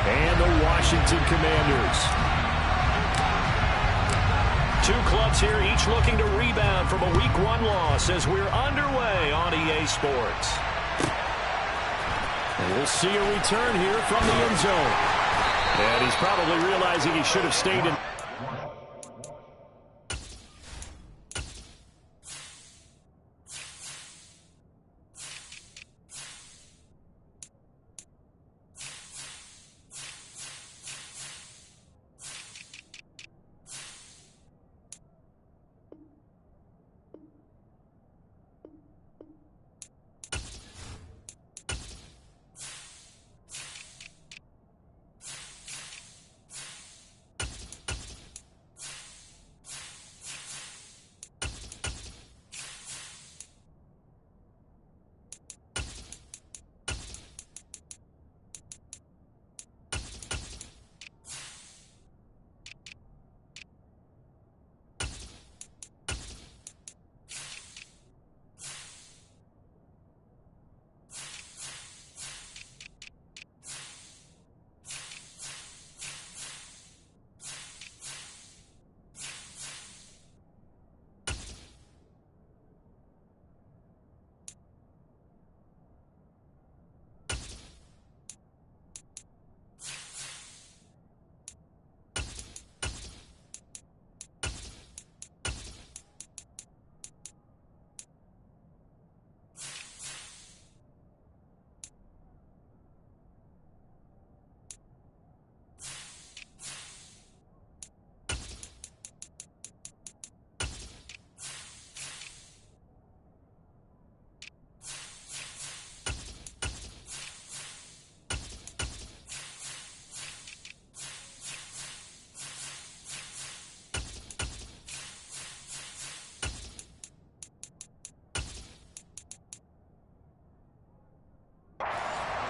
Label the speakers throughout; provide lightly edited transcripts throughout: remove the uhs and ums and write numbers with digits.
Speaker 1: And the Washington Commanders. Two clubs here, each looking to rebound from a Week 1 loss as we're underway on EA Sports. And we'll see a return here from the end zone. And he's probably realizing he should have stayed in.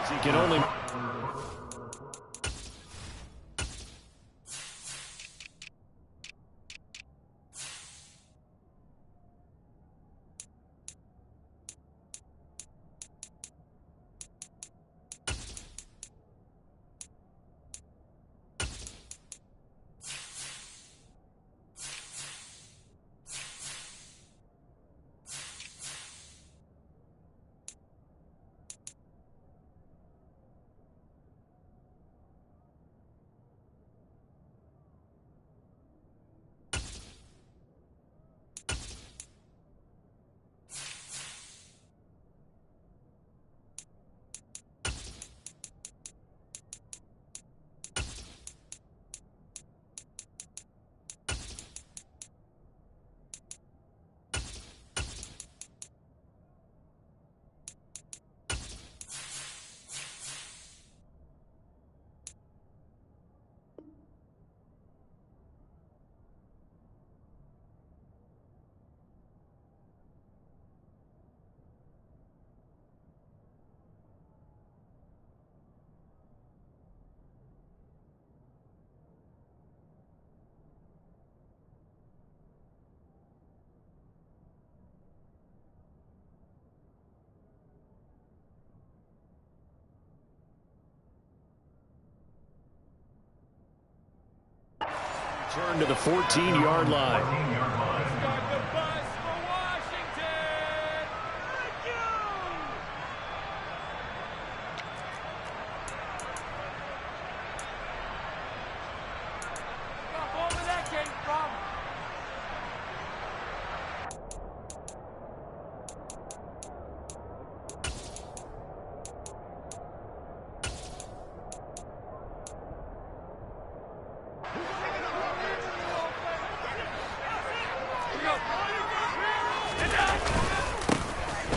Speaker 1: He can only... Turn to the 14-yard line.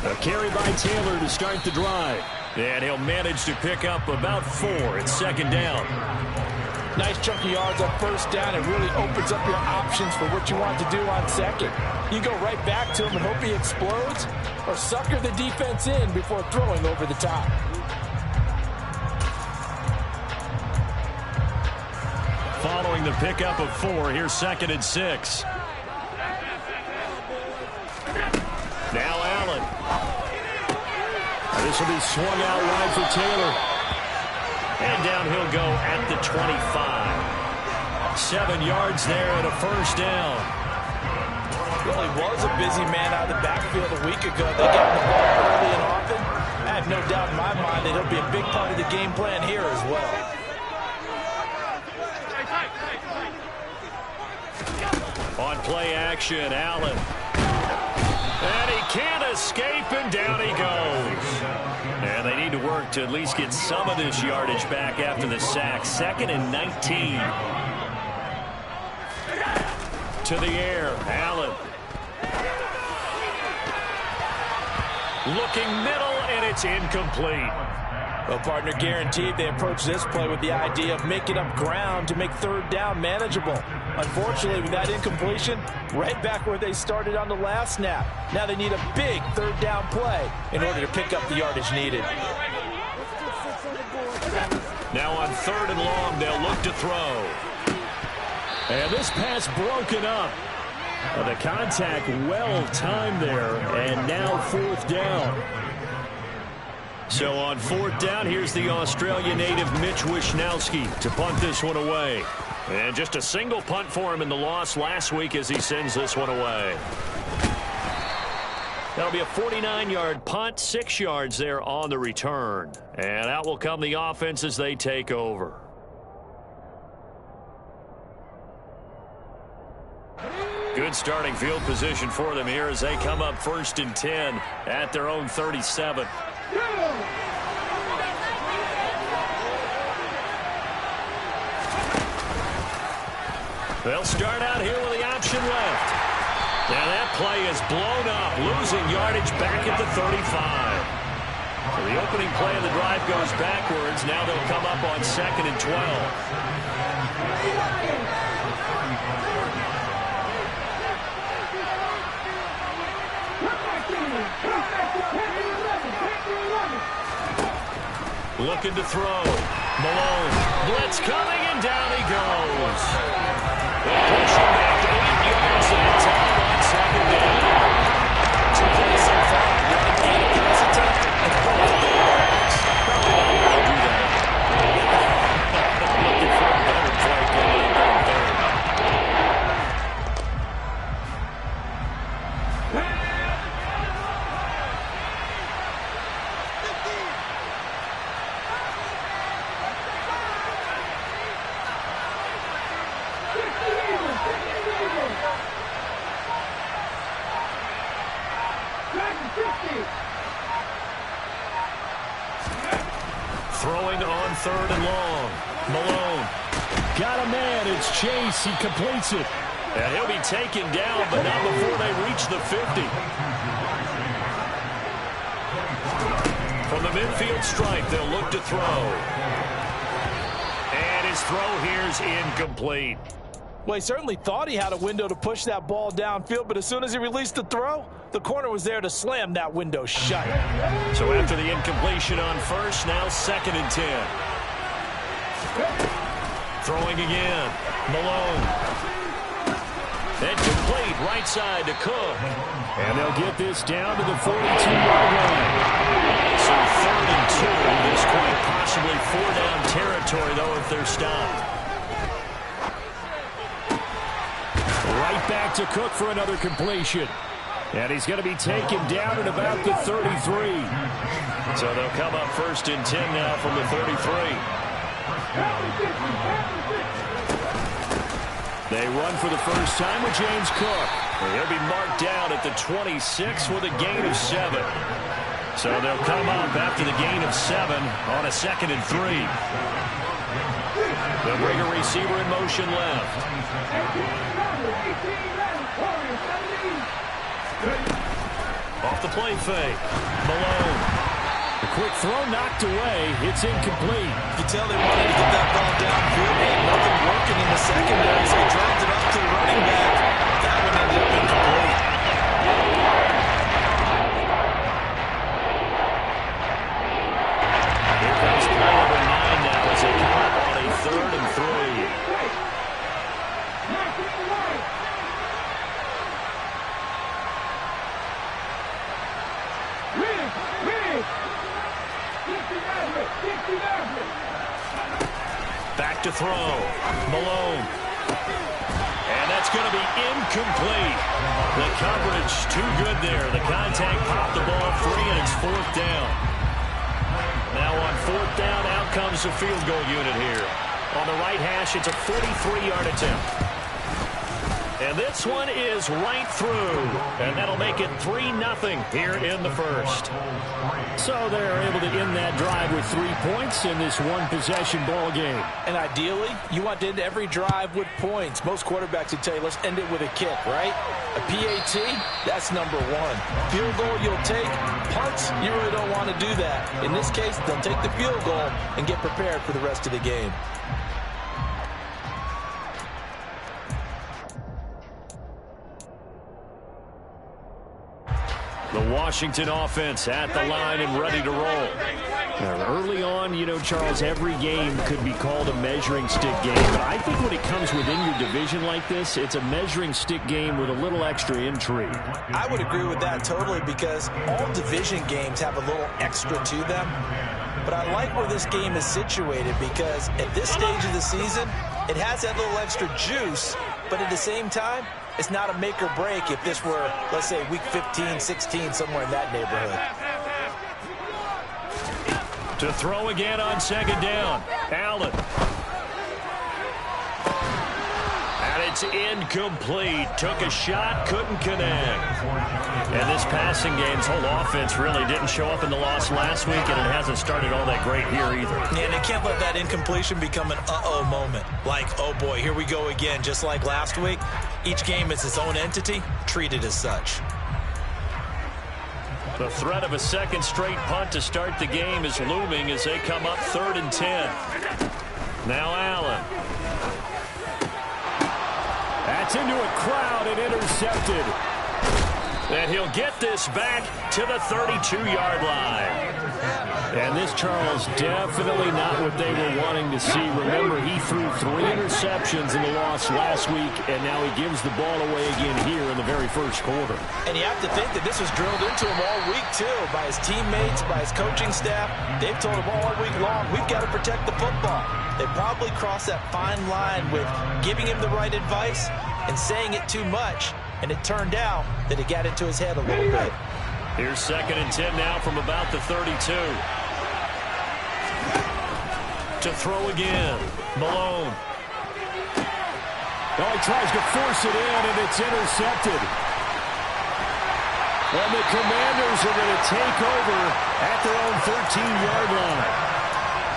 Speaker 1: A carry by Taylor to start the drive. And he'll manage to pick up about 4 at second down.
Speaker 2: Nice chunk of yards on first down. It really opens up your options for what you want to do on second. You go right back to him and hope he explodes, or sucker the defense in before throwing over the top.
Speaker 1: Following the pickup of 4, here's 2nd and 6. Now Allen. This will be swung out wide for Taylor. And down he'll go at the 25. 7 yards there and a first down.
Speaker 2: Well, he was a busy man out of the backfield a week ago. They got the ball early and often. I have no doubt in my mind that he'll be a big part of the game plan here as well.
Speaker 1: On play action, Allen. And he can't escape, and down he goes. And they need to work to at least get some of this yardage back after the sack. 2nd and 19. To the air, Allen. Looking middle, and it's incomplete.
Speaker 2: Well, partner, guaranteed they approach this play with the idea of making up ground to make 3rd down manageable. Unfortunately, with that incompletion, right back where they started on the last snap. Now they need a big 3rd down play in order to pick up the yardage needed.
Speaker 1: Now on 3rd and long, they'll look to throw. And this pass broken up. The contact well timed there, and now 4th down. So on 4th down, here's the Australia native Mitch Wishnowsky to punt this one away. And just a single punt for him in the loss last week as he sends this one away. That'll be a 49-yard punt, 6 yards there on the return. And out will come the offense as they take over. Good starting field position for them here as they come up 1st and 10 at their own 37. They'll start out here with the option left. Now that play is blown up, losing yardage back at the 35. So the opening play of the drive goes backwards. Now they'll come up on 2nd and 12. Looking to throw. Malone. Blitz coming, and down he goes. They'll push him back 8 yards at a time on 2nd down. 2 plays so far. Running game pass attack. And probably not going to do that. Looking for a better play going on 3rd. Throwing on 3rd and long. Malone. Got a man. It's Chase. He completes it. And he'll be taken down, but not before they reach the 50. From the midfield stripe, they'll look to throw. And his throw here's incomplete.
Speaker 2: Well, he certainly thought he had a window to push that ball downfield, but as soon as he released the throw, the corner was there to slam that window shut.
Speaker 1: So after the incompletion on 1st, now 2nd and 10. Throwing again. Malone. And complete right side to Cook. And they'll get this down to the 42-yard line. So 3rd and 2. This quite possibly 4-down territory, though, if they're stopped. Right back to Cook for another completion. And he's going to be taken down at about the 33. So they'll come up 1st and 10 now from the 33. They run for the first time with James Cook. And he'll be marked down at the 26 with a gain of 7. So they'll come up after the gain of 7 on a 2nd and 3. They'll bring a receiver in motion left. Off the play fake. Malone. The quick throw knocked away. It's incomplete.
Speaker 2: You can tell they wanted to get that ball downfield. They had nothing working in the secondary, so they dropped it off to the running back. That one ended up incomplete.
Speaker 1: Here comes play number 9 now as they come up on a 3rd and 3. to throw. Malone. And that's going to be incomplete. The coverage too good there. The contact popped the ball free, and it's fourth down. Now on fourth down, out comes the field goal unit here. On the right hash, it's a 43-yard attempt. And this one is right through. And that'll make it 3-0 here in the first. So they're able to end that drive with 3 points in this one-possession ball game.
Speaker 2: And ideally, you want to end every drive with points. Most quarterbacks would tell you, let's end it with a kick, right? A PAT, that's number one. Field goal you'll take. Punts, you really don't want to do that. In this case, they'll take the field goal and get prepared for the rest of the game.
Speaker 1: The Washington offense at the line and ready to roll. Now, early on, you know, Charles, every game could be called a measuring stick game. But I think when it comes within your division like this, it's a measuring stick game with a little extra intrigue.
Speaker 2: I would agree with that totally because all division games have a little extra to them. But I like where this game is situated because at this stage of the season, it has that little extra juice, but at the same time, it's not a make or break if this were, let's say, week 15, 16, somewhere in that neighborhood.
Speaker 1: To throw again on second down. Allen. And it's incomplete. Took a shot, couldn't connect. And this passing game's whole offense really didn't show up in the loss last week, and it hasn't started all that great here either.
Speaker 2: And they can't let that incompletion become an uh-oh moment. Like, oh boy, here we go again, just like last week. Each game is its own entity, treated as such.
Speaker 1: The threat of a second straight punt to start the game is looming as they come up 3rd and 10. Now Allen. That's into a crowd and intercepted. And he'll get this back to the 32-yard line. And this, Charles, definitely not what they were wanting to see. Remember, he threw 3 interceptions in the loss last week, and now he gives the ball away again here in the very first quarter.
Speaker 2: And you have to think that this was drilled into him all week, too, by his teammates, by his coaching staff. They've told him all week long, we've got to protect the football. They probably crossed that fine line with giving him the right advice and saying it too much. And it turned out that it got into his head a little bit.
Speaker 1: Here's 2nd and 10 now from about the 32. To throw again. Malone.
Speaker 3: Oh, he tries to force it in, and it's intercepted. And the Commanders are going to take over at their own 13-yard line.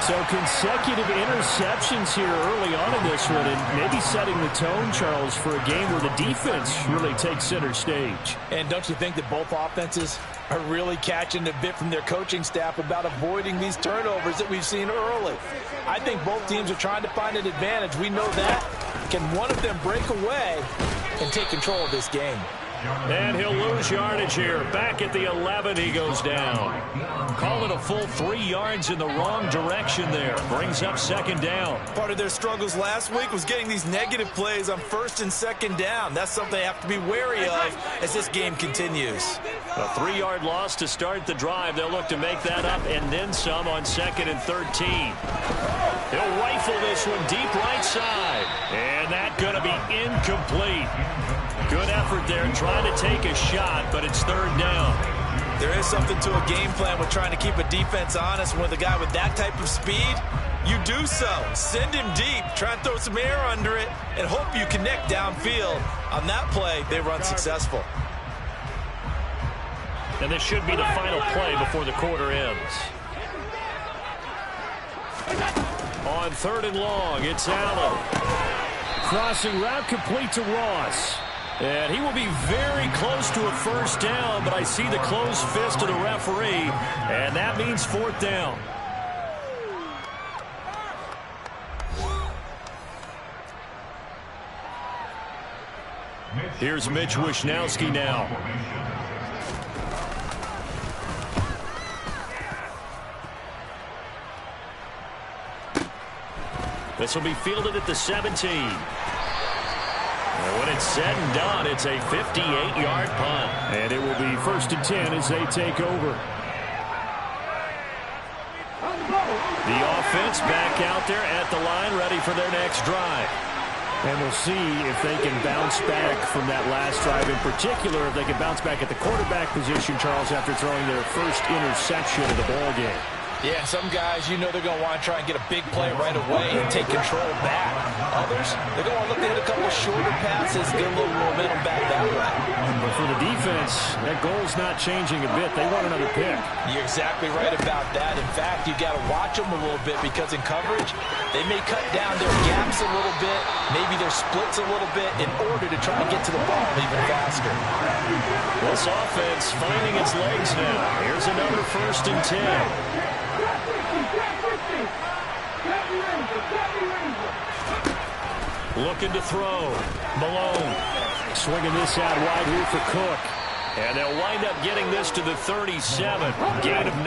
Speaker 3: So consecutive interceptions here early on in this one, and maybe setting the tone, Charles, for a game where the defense really takes center stage.
Speaker 2: And don't you think that both offenses are really catching a bit from their coaching staff about avoiding these turnovers that we've seen early? I think both teams are trying to find an advantage. We know that. Can one of them break away and take control of this game?
Speaker 1: And he'll lose yardage here. Back at the 11, he goes down. Call it a full 3 yards in the wrong direction there. Brings up 2nd down.
Speaker 2: Part of their struggles last week was getting these negative plays on 1st and 2nd down. That's something they have to be wary of as this game continues.
Speaker 1: A 3-yard loss to start the drive. They'll look to make that up and then some on 2nd and 13. He'll rifle this one deep right side. And that's going to be incomplete. Good effort there trying to take a shot, but it's 3rd down.
Speaker 2: There is something to a game plan with trying to keep a defense honest. And with a guy with that type of speed, you do so. Send him deep, try and throw some air under it, and hope you connect downfield. On that play, they run successful.
Speaker 1: And this should be the final play before the quarter ends. On 3rd and long, it's Allen.
Speaker 3: Crossing route complete to Ross.
Speaker 1: And he will be very close to a first down, but I see the closed fist of the referee, and that means 4th down. Here's Mitch Wishnowsky now. This will be fielded at the 17. And when it's said and done, it's a 58-yard punt.
Speaker 3: And it will be 1st and 10 as they take over.
Speaker 1: The defense back out there at the line, ready for their next drive.
Speaker 3: And we'll see if they can bounce back from that last drive. In particular, if they can bounce back at the quarterback position, Charles, after throwing their first interception of the ballgame.
Speaker 2: Yeah, some guys, you know they're going to want to try and get a big play right away and take control back. Others, they're going to look to hit a couple shorter passes, get a little momentum back that way.
Speaker 3: But for the defense, that goal's not changing a bit. They want another pick.
Speaker 2: You're exactly right about that. In fact, you got to watch them a little bit because in coverage, they may cut down their gaps a little bit, maybe their splits a little bit in order to try and get to the ball even faster.
Speaker 1: This offense finding its legs now. Here's another 1st and 10. Looking to throw. Malone.
Speaker 3: Swinging this out wide here for Cook.
Speaker 1: And they'll wind up getting this to the 37. Gain of 9.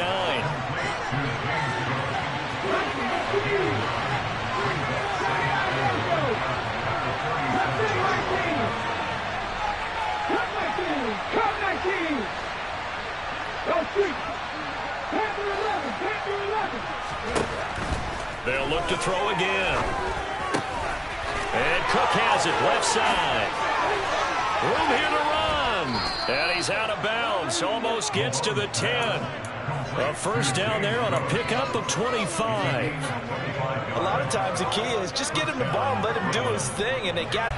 Speaker 1: They'll look to throw again. And Cook has it left side. Room here to run. And he's out of bounds. Almost gets to the 10. A 1st down there on a pickup of 25.
Speaker 2: A lot of times the key is just get him the ball and let him do his thing, and they got